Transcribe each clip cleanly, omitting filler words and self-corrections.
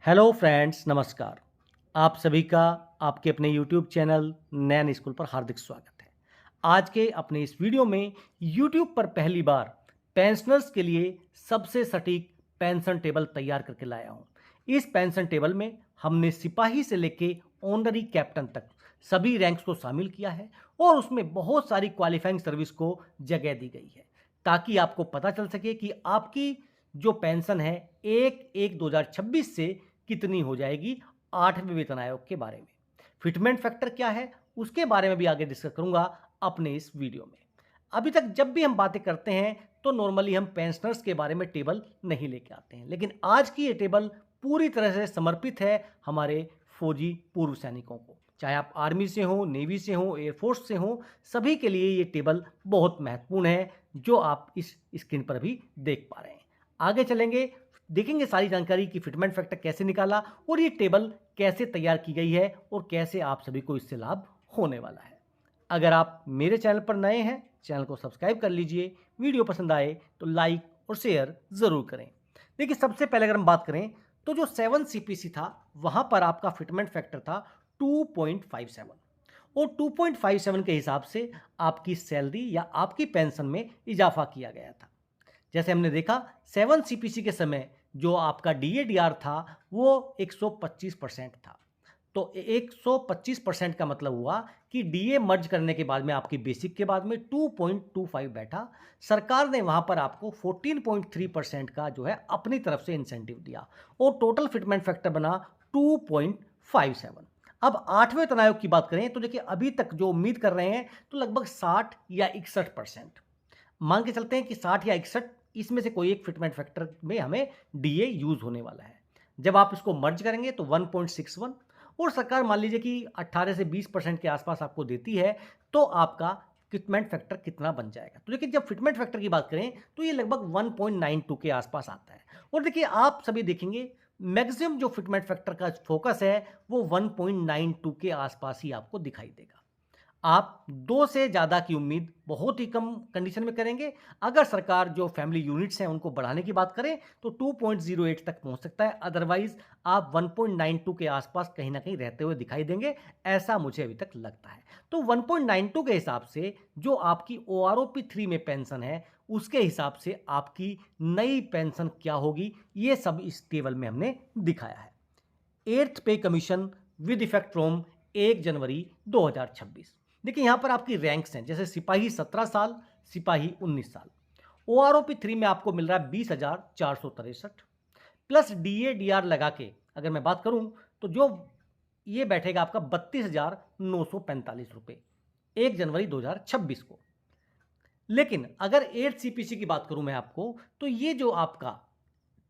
Hello friends, नमस्कार। आप सभी का आपके अपने यूट्यूब चैनल नैन स्कूल पर हार्दिक स्वागत है। आज के अपने इस वीडियो में यूट्यूब पर पहली बार पेंशनर्स के लिए सबसे सटीक पेंशन टेबल तैयार करके लाया हूँ। इस पेंशन टेबल में हमने सिपाही से लेके ऑनरी कैप्टन तक सभी रैंक्स को शामिल किया है और उसमें बहुत सारी क्वालिफाइंग सर्विस को जगह दी गई है, ताकि आपको पता चल सके कि आपकी जो पेंशन है 1/1/2026 से कितनी हो जाएगी 8वें वेतन आयोग के बारे में। फिटमेंट फैक्टर क्या है उसके बारे में भी आगे डिस्कस करूंगा अपने इस वीडियो में। अभी तक जब भी हम बातें करते हैं तो नॉर्मली हम पेंशनर्स के बारे में टेबल नहीं लेके आते हैं, लेकिन आज की ये टेबल पूरी तरह से समर्पित है हमारे फौजी पूर्व सैनिकों को। चाहे आप आर्मी से हो, नेवी से हो, एयरफोर्स से हो, सभी के लिए ये टेबल बहुत महत्वपूर्ण है, जो आप इस स्क्रीन पर भी देख पा रहे हैं। आगे चलेंगे, देखेंगे सारी जानकारी कि फिटमेंट फैक्टर कैसे निकाला और ये टेबल कैसे तैयार की गई है और कैसे आप सभी को इससे लाभ होने वाला है। अगर आप मेरे चैनल पर नए हैं, चैनल को सब्सक्राइब कर लीजिए। वीडियो पसंद आए तो लाइक और शेयर ज़रूर करें। देखिए, सबसे पहले अगर हम बात करें तो जो 7 सीपीसी था वहाँ पर आपका फिटमेंट फैक्टर था 2.57 और 2.57 के हिसाब से आपकी सैलरी या आपकी पेंशन में इजाफा किया गया था। जैसे हमने देखा 7 सीपीसी के समय जो आपका डीएडीआर था वो 125% था। तो 125% का मतलब हुआ कि डीए मर्ज करने के बाद में आपकी बेसिक के बाद में 2.25 बैठा। सरकार ने वहां पर आपको 14.3% का जो है अपनी तरफ से इंसेंटिव दिया और टोटल फिटमेंट फैक्टर बना 2.57। अब 8वें वेतन आयोग की बात करें तो देखिए, अभी तक जो उम्मीद कर रहे हैं तो लगभग 60 या 61% मान के चलते हैं कि 60 या 61 इसमें से कोई एक फिटमेंट फैक्टर में हमें डीए यूज होने वाला है। जब आप इसको मर्ज करेंगे तो 1.61 और सरकार मान लीजिए कि 18 से 20% के आसपास आपको देती है, तो आपका फिटमेंट फैक्टर कितना बन जाएगा। तो देखिए, जब फिटमेंट फैक्टर की बात करें तो ये लगभग 1.92 के आसपास आता है। और देखिए, आप सभी देखेंगे मैक्सिमम जो फिटमेंट फैक्टर का फोकस है वो 1.92 के आसपास ही आपको दिखाई देगा। आप 2 से ज़्यादा की उम्मीद बहुत ही कम कंडीशन में करेंगे। अगर सरकार जो फैमिली यूनिट्स हैं उनको बढ़ाने की बात करें तो 2.08 तक पहुंच सकता है, अदरवाइज आप 1.92 के आसपास कहीं ना कहीं रहते हुए दिखाई देंगे, ऐसा मुझे अभी तक लगता है। तो 1.92 के हिसाब से जो आपकी ओआरओपी 3 में पेंशन है उसके हिसाब से आपकी नई पेंशन क्या होगी, ये सब इस टेबल में हमने दिखाया है। 8th पे कमीशन विद इफेक्ट फ्रॉम 1 जनवरी 2026। देखिए, यहां पर आपकी रैंक्स हैं, जैसे सिपाही 17 साल, सिपाही 19 साल। ओआरओपी 3 में आपको मिल रहा है 20,463 प्लस डीए डीआर लगा के अगर मैं बात करूं तो जो ये बैठेगा आपका 32,945 रुपये 1 जनवरी 2026 को। लेकिन अगर 8 सीपीसी की बात करूं मैं आपको, तो ये जो आपका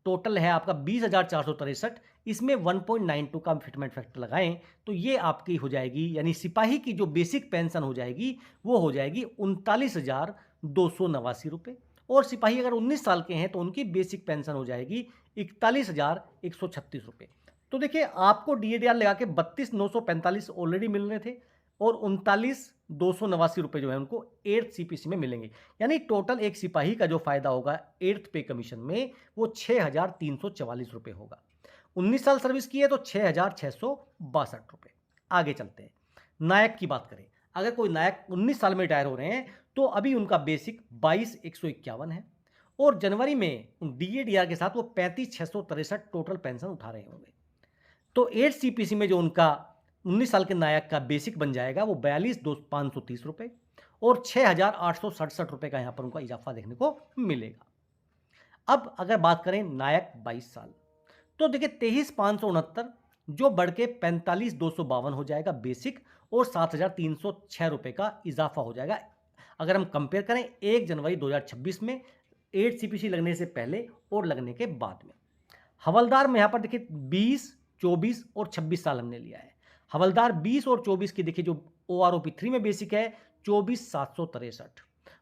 टोटल है आपका 20,463, इसमें 1.92 का फिटमेंट फैक्टर लगाएं तो ये आपकी हो जाएगी, यानी सिपाही की जो बेसिक पेंशन हो जाएगी वो हो जाएगी 39,289 रुपये। और सिपाही अगर 19 साल के हैं तो उनकी बेसिक पेंशन हो जाएगी 41,136 रुपये। तो देखिए, आपको डीएडीआर लगा के 32,945 ऑलरेडी मिल रहे थे और 39,289 रुपये जो है उनको 8th सीपीसी में मिलेंगे। यानी टोटल एक सिपाही का जो फायदा होगा 8th पे कमीशन में वो 6,344 रुपये होगा। 19 साल सर्विस की है तो 6,662 रुपये। आगे चलते हैं, नायक की बात करें। अगर कोई नायक 19 साल में रिटायर हो रहे हैं तो अभी उनका बेसिक 22,151 है और जनवरी में डीएडीआर के साथ वो 35,663 टोटल पेंशन उठा रहे होंगे। तो 8 सीपीसी में जो उनका 19 साल के नायक का बेसिक बन जाएगा वो 42,530 रुपये और 6,867 रुपये का यहाँ पर उनका इजाफा देखने को मिलेगा। अब अगर बात करें नायक 22 साल, तो देखिए 23,569 जो बढ़ के 45,252 हो जाएगा बेसिक और 7,306 रुपये का इजाफा हो जाएगा। अगर हम कंपेयर करें 1 जनवरी 2026 में 8 सीपीसी लगने से पहले और लगने के बाद में। हवलदार में यहाँ पर देखिए 20, 24 और 26 साल हमने लिया है। हवलदार 20 और 24 की देखिए जो ओआरओपी 3 में बेसिक है 24,763,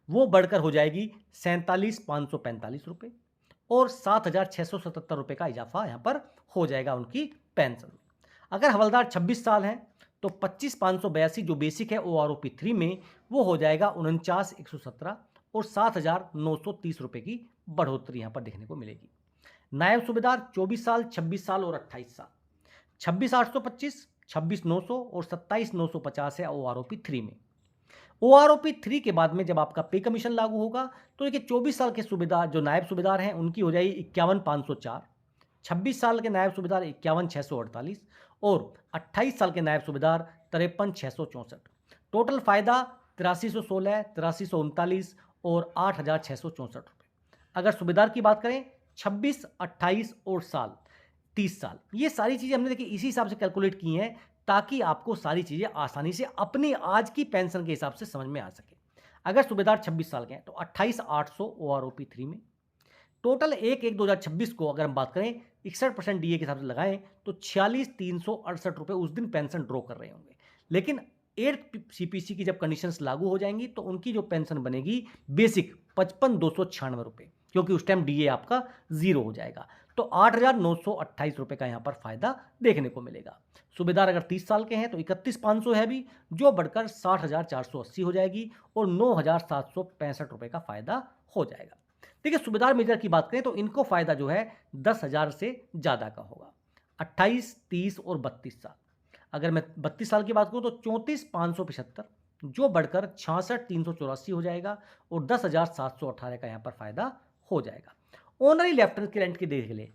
वो बढ़कर हो जाएगी 47,545 रुपये और 7,677 रुपये का इजाफा यहाँ पर हो जाएगा उनकी पेंशन में। अगर हवलदार 26 साल हैं तो 25,582 जो बेसिक है ओआरओपी 3 में वो हो जाएगा 49,117 और 7,930 रुपये की बढ़ोतरी यहाँ पर देखने को मिलेगी। नायब सूबेदार 24 साल, 26 साल और 28 साल। 26,825, 26,900 और 27,950 है OROP 3 में। OROP 3 के बाद में जब आपका पे कमीशन लागू होगा तो देखिए 24 साल के सूबेदार जो नायब सूबेदार हैं उनकी हो जाएगी 51,504, 26 साल के नायब सूबेदार 51,648 और 28 साल के नायब सूबेदार 53,664। टोटल फायदा 8316, 8339 और 8,664 रुपये। अगर सूबेदार की बात करें 26, 28 और 30 साल, ये सारी चीज़ें हमने देखिए इसी हिसाब से कैलकुलेट की हैं ताकि आपको सारी चीज़ें आसानी से अपनी आज की पेंशन के हिसाब से समझ में आ सके। अगर सूबेदार 26 साल के हैं तो 28,800 OROP 3 में। टोटल 1/1/2026 को अगर हम बात करें 61% DA के हिसाब से लगाएं तो 46,368 रुपये उस दिन पेंशन ड्रॉ कर रहे होंगे। लेकिन 8th CPC की जब कंडीशंस लागू हो जाएंगी तो उनकी जो पेंशन बनेगी बेसिक 55,296 रुपये, क्योंकि उस टाइम DA आपका 0 हो जाएगा। तो 8,928 रुपये का यहाँ पर फायदा देखने को मिलेगा। सूबेदार अगर 30 साल के हैं तो 31,500 है भी, जो बढ़कर 60,480 हो जाएगी और 9,765 रुपये का फायदा हो जाएगा। देखिए सूबेदार मेजर की बात करें तो इनको फायदा जो है 10,000 से ज़्यादा का होगा। 28, 30 और 32 साल। अगर मैं 32 साल की बात करूं तो 34,575, जो बढ़कर 66,384 हो जाएगा और 10,718 का यहाँ पर फायदा हो जाएगा। ऑनरी लेफ्टिनेंट के रेंट की देख ले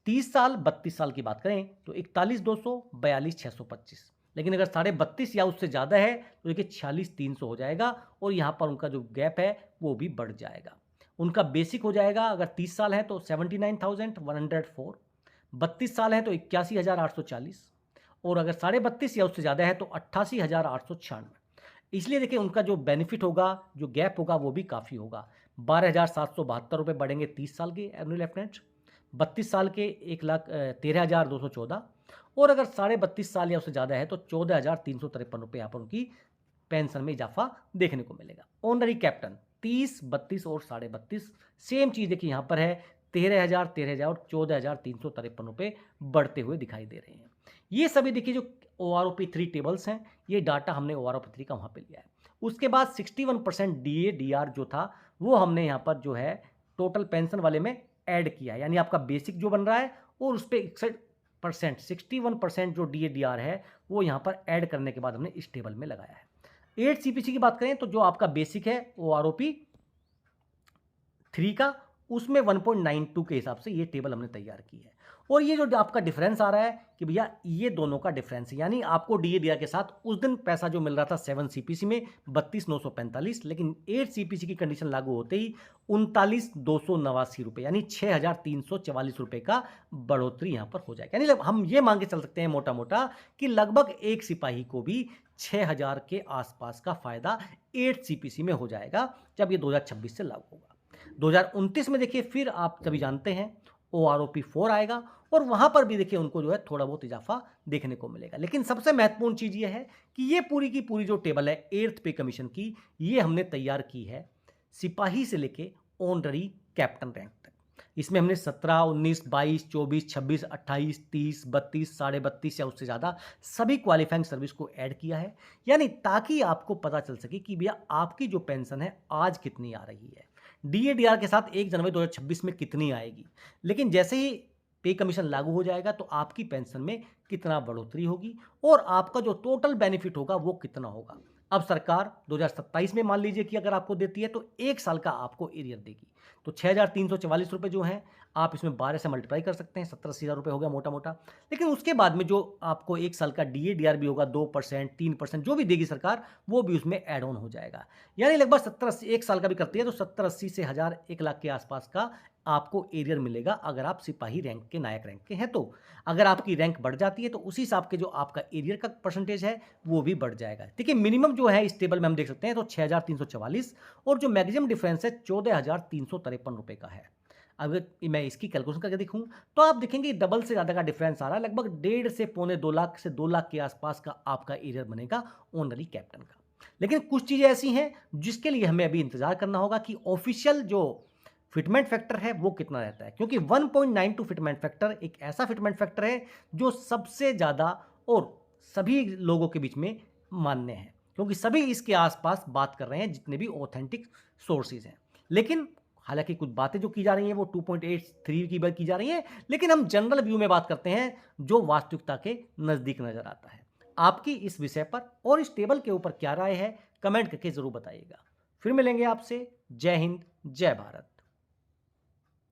30 साल 32 साल की बात करें तो 41,200, 42,625। लेकिन अगर 32.5 या उससे ज़्यादा है तो देखिए 46,300 हो जाएगा और यहाँ पर उनका जो गैप है वो भी बढ़ जाएगा। उनका बेसिक हो जाएगा अगर 30 साल है तो 79,104, 32 साल है तो 81,840 और अगर 32.5 या उससे ज़्यादा है तो 88,896। इसलिए देखिए उनका जो बेनिफिट होगा, जो गैप होगा वो भी काफ़ी होगा। 12,772 रुपये बढ़ेंगे 30 साल के एनुअल लेफ्टिनेंट, 32 साल के 1,13,214 और अगर 32.5 साल या उससे ज़्यादा है तो 14,353 रुपये यहाँ पर उनकी पेंशन में इजाफा देखने को मिलेगा। ऑनरी कैप्टन 30, 32 और 32.5 सेम चीज़ देखिए यहाँ पर है 13,000, 13,000 और 14,353 रुपये बढ़ते हुए दिखाई दे रहे हैं। ये सभी देखिए जो OROP 3 टेबल्स हैं, ये डाटा हमने OROP 3 का वहाँ पे लिया है। उसके बाद 61% DA DR जो था वो हमने यहाँ पर जो है टोटल पेंशन वाले में ऐड किया है, यानी आपका बेसिक जो बन रहा है और उस पर 61% जो DA DR है वो यहाँ पर ऐड करने के बाद हमने इस टेबल में लगाया है। 8 CPC की बात करें तो जो आपका बेसिक है OROP 3 का, उसमें 1.92 के हिसाब से ये टेबल हमने तैयार की है। और ये जो आपका डिफरेंस आ रहा है कि भैया ये दोनों का डिफरेंस है, यानी आपको DA DR के साथ उस दिन पैसा जो मिल रहा था 7 CPC में 32,945, लेकिन 8 CPC की कंडीशन लागू होते ही 39,289 रुपये यानी 6,344 रुपये का बढ़ोतरी यहाँ पर हो जाएगा। यानी हम ये मान के चल सकते हैं मोटा मोटा कि लगभग एक सिपाही को भी 6,000 के आसपास का फायदा 8 CPC में हो जाएगा जब ये 2026 से लागू होगा। 2029 में देखिए फिर आप सभी जानते हैं OROP 4 आएगा और वहाँ पर भी देखिए उनको जो है थोड़ा बहुत इजाफा देखने को मिलेगा। लेकिन सबसे महत्वपूर्ण चीज़ ये है कि ये पूरी की पूरी जो टेबल है 8th पे कमीशन की, ये हमने तैयार की है सिपाही से लेके ऑनररी कैप्टन रैंक तक। इसमें हमने 17, 19, 22, 24, 26, 28, 30, 32, 32.5 या उससे ज़्यादा सभी क्वालिफाइंग सर्विस को ऐड किया है, यानी ताकि आपको पता चल सके कि भैया आपकी जो पेंशन है आज कितनी आ रही है। DA DR के साथ 1 जनवरी 2026 में कितनी आएगी, लेकिन जैसे ही पे कमीशन लागू हो जाएगा तो आपकी पेंशन में कितना बढ़ोतरी होगी और आपका जो टोटल बेनिफिट होगा वो कितना होगा। अब सरकार 2027 में मान लीजिए कि अगर आपको देती है तो 1 साल का आपको एरियर देगी, तो 6,344 रुपये जो हैं आप इसमें 12 से मल्टीप्लाई कर सकते हैं, 70-80 रुपये हो गया मोटा मोटा। लेकिन उसके बाद में जो आपको 1 साल का DA DR भी होगा 2%, 3% जो भी देगी सरकार वो भी उसमें ऐड ऑन हो जाएगा, यानी लगभग 70-80 1 साल का भी करती है तो 70-80 से 1,000 1 लाख के आसपास का आपको एरियर मिलेगा अगर आप सिपाही रैंक के, नायक रैंक के हैं। तो अगर आपकी रैंक बढ़ जाती है तो उसी हिसाब के जो आपका एरियर का परसेंटेज है वो भी बढ़ जाएगा। देखिए मिनिमम जो है इस टेबल में हम देख सकते हैं तो 6,344 और जो मैक्सिमम डिफरेंस है 14,353 रुपये का है। अगर मैं इसकी कैलकुलेशन करके देखूं तो आप देखेंगे डबल से ज़्यादा का डिफरेंस आ रहा है, लगभग 1.5 से पौने 2 लाख से 2 लाख के आसपास का आपका एरियर बनेगा ऑनरी कैप्टन का। लेकिन कुछ चीज़ें ऐसी हैं जिसके लिए हमें अभी इंतजार करना होगा कि ऑफिशियल जो फिटमेंट फैक्टर है वो कितना रहता है, क्योंकि 1.92 फिटमेंट फैक्टर एक ऐसा फिटमेंट फैक्टर है जो सबसे ज़्यादा और सभी लोगों के बीच में मान्य है, क्योंकि सभी इसके आसपास बात कर रहे हैं जितने भी ऑथेंटिक सोर्सेज हैं। लेकिन हालांकि कुछ बातें जो की जा रही हैं वो 2.83 की बात की जा रही हैं, लेकिन हम जनरल व्यू में बात करते हैं जो वास्तविकता के नज़दीक नज़र आता है। आपकी इस विषय पर और इस टेबल के ऊपर क्या राय है, कमेंट करके ज़रूर बताइएगा। फिर मिलेंगे आपसे। जय हिंद, जय भारत।